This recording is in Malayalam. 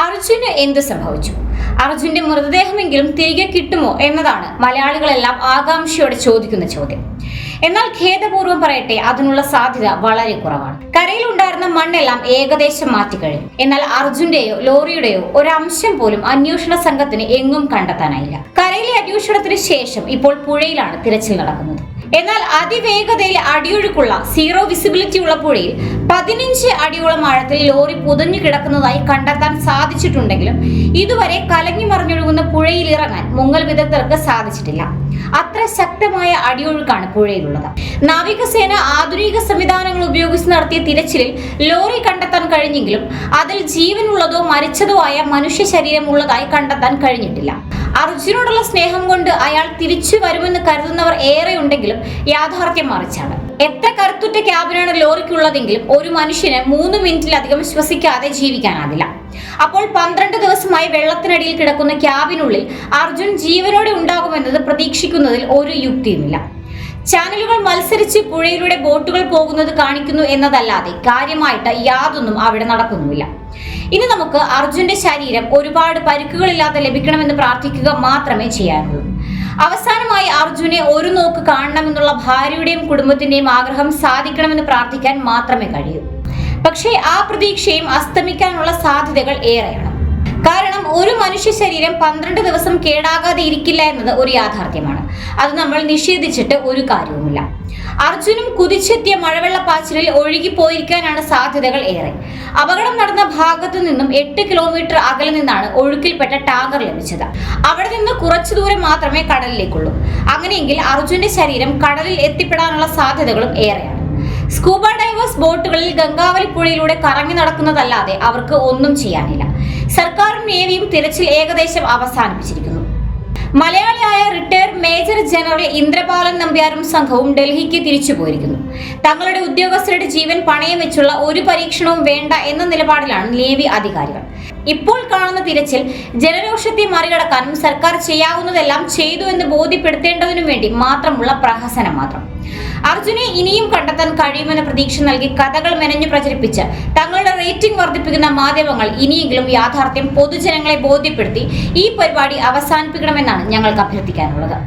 അർജുന് എന്ത് സംഭവിച്ചു? അർജുന്റെ മൃതദേഹമെങ്കിലും തിരികെ കിട്ടുമോ എന്നതാണ് മലയാളികളെല്ലാം ആകാംക്ഷയോടെ ചോദിക്കുന്ന ചോദ്യം. എന്നാൽ ഖേദപൂർവ്വം പറയട്ടെ, അതിനുള്ള സാധ്യത വളരെ കുറവാണ്. കരയിലുണ്ടായിരുന്ന മണ്ണെല്ലാം ഏകദേശം മാറ്റിക്കഴിഞ്ഞു. എന്നാൽ അർജുന്റെയോ ലോറിയുടെയോ ഒരംശം പോലും അന്വേഷണ സംഘത്തിന് എങ്ങും കണ്ടെത്താനായില്ല. കരയിലെ അന്വേഷണത്തിന് ശേഷം ഇപ്പോൾ പുഴയിലാണ് തിരച്ചിൽ നടക്കുന്നത്. എന്നാൽ അതിവേഗതയിൽ അടിയൊഴുക്കുള്ള സീറോ വിസിബിലിറ്റി ഉള്ള പുഴയിൽ 15 അടിയോളം ആഴത്തിൽ ലോറി പുതഞ്ഞു കിടക്കുന്നതായി കണ്ടെത്താൻ സാധിച്ചിട്ടുണ്ടെങ്കിലും ഇതുവരെ കലങ്ങി മറിഞ്ഞൊഴുകുന്ന പുഴയിൽ ഇറങ്ങാൻ മുങ്ങൽ വിദഗ്ധർക്ക് സാധിച്ചിട്ടില്ല. അത്ര ശക്തമായ അടിയൊഴുക്കാണ് പുഴയിലുള്ളത്. നാവികസേന ആധുനിക സംവിധാനങ്ങൾ ഉപയോഗിച്ച് നടത്തിയ തിരച്ചിലിൽ ലോറി കണ്ടെത്താൻ കഴിഞ്ഞെങ്കിലും അതിൽ ജീവനുള്ളതോ മരിച്ചതോ ആയ മനുഷ്യ ശരീരമുള്ളതായി കണ്ടെത്താൻ കഴിഞ്ഞിട്ടില്ല. അർജുനോടുള്ള സ്നേഹം കൊണ്ട് അയാൾ തിരിച്ചു വരുമെന്ന് കരുതുന്നവർ ഏറെയുണ്ടെങ്കിലും യാഥാർത്ഥ്യം മറിച്ചാണ്. എത്ര കരുത്തുറ്റ ക്യാബിനാണ് ലോറിക്കുള്ളതെങ്കിലും ഒരു മനുഷ്യന് 3 മിനിറ്റിലധികം ശ്വസിക്കാതെ ജീവിക്കാനാവില്ല. അപ്പോൾ 12 ദിവസമായി വെള്ളത്തിനടിയിൽ കിടക്കുന്ന ക്യാബിനുള്ളിൽ അർജുൻ ജീവനോടെ ഉണ്ടാകുമെന്നത് പ്രതീക്ഷിക്കുന്നതിൽ ഒരു യുക്തിയുമില്ല. ചാനലുകൾ മത്സരിച്ച് പുഴയിലൂടെ ബോട്ടുകൾ പോകുന്നത് കാണിക്കുന്നു എന്നതല്ലാതെ കാര്യമായിട്ട് യാതൊന്നും അവിടെ നടക്കുന്നുമില്ല. ഇനി നമുക്ക് അർജുന്റെ ശരീരം ഒരുപാട് പരിക്കുകളില്ലാതെ ലഭിക്കണമെന്ന് പ്രാർത്ഥിക്കുക മാത്രമേ ചെയ്യാനുള്ളൂ. അവസാനമായി അർജുനെ ഒരു നോക്ക് കാണണമെന്നുള്ള ഭാര്യയുടെയും കുടുംബത്തിന്റെയും ആഗ്രഹം സാധിക്കണമെന്ന് പ്രാർത്ഥിക്കാൻ മാത്രമേ കഴിയൂ. പക്ഷേ ആ പ്രതീക്ഷയും അസ്തമിക്കാനുള്ള സാധ്യതകൾ ഏറെയാണ്. കാരണം ഒരു മനുഷ്യ ശരീരം 12 ദിവസം കേടാകാതെ ഇരിക്കില്ല എന്നത് ഒരു യാഥാർത്ഥ്യമാണ്. അത് നമ്മൾ നിഷേധിച്ചിട്ട് ഒരു കാര്യവുമില്ല. അർജുനും കുതിച്ചെത്തിയ മഴവെള്ളപ്പാച്ചിലിൽ ഒഴുകിപ്പോയിരിക്കാനാണ് സാധ്യതകൾ ഏറെ. അപകടം നടന്ന ഭാഗത്തു നിന്നും 8 കിലോമീറ്റർ അകലെ നിന്നാണ് ഒഴുക്കിൽപ്പെട്ട ടാങ്കർ ലഭിച്ചത്. അവിടെ നിന്ന് കുറച്ചു ദൂരം മാത്രമേ കടലിലേക്കുള്ളൂ. അങ്ങനെയെങ്കിൽ അർജുന്റെ ശരീരം കടലിൽ എത്തിപ്പെടാനുള്ള സാധ്യതകളും ഏറെയാണ്. സ്കൂബ ഡൈവേഴ്സ് ബോട്ടുകളിൽ ഗംഗാവലി പുഴയിലൂടെ കറങ്ങി നടക്കുന്നതല്ലാതെ അവർക്ക് ഒന്നും ചെയ്യാനില്ല. സർക്കാരും നേവിയും തിരച്ചിൽ ഏകദേശം അവസാനിപ്പിച്ചിരിക്കുന്നു. മലയാളിയായ റിട്ടയർഡ് മേജർ ജനറൽ ഇന്ദ്രപാലൻ നമ്പ്യാരും സംഘവും ഡൽഹിക്ക് തിരിച്ചു പോയിരിക്കുന്നു. തങ്ങളുടെ ഉദ്യോഗസ്ഥരുടെ ജീവൻ പണയം വെച്ചുള്ള ഒരു പരീക്ഷണവും വേണ്ട എന്ന നിലപാടിലാണ് നേവി അധികാരികൾ. ഇപ്പോൾ കാണുന്ന തിരച്ചിൽ ജനരോഷത്തെ മറികടക്കാനും സർക്കാർ ചെയ്യാവുന്നതെല്ലാം ചെയ്തു എന്ന് ബോധ്യപ്പെടുത്തേണ്ടതിനു വേണ്ടി മാത്രമുള്ള പ്രഹസനം മാത്രം. അർജുനെ ഇനിയും കണ്ടെത്താൻ കഴിയുമെന്ന പ്രതീക്ഷ നൽകി കഥകൾ മെനഞ്ഞു പ്രചരിപ്പിച്ച് തങ്ങളുടെ റേറ്റിംഗ് വർദ്ധിപ്പിക്കുന്ന മാധ്യമങ്ങൾ ഇനിയെങ്കിലും യാഥാർത്ഥ്യം പൊതുജനങ്ങളെ ബോധ്യപ്പെടുത്തി ഈ പരിപാടി അവസാനിപ്പിക്കണമെന്നാണ് ഞങ്ങൾക്ക് അഭ്യർത്ഥിക്കാനുള്ളത്.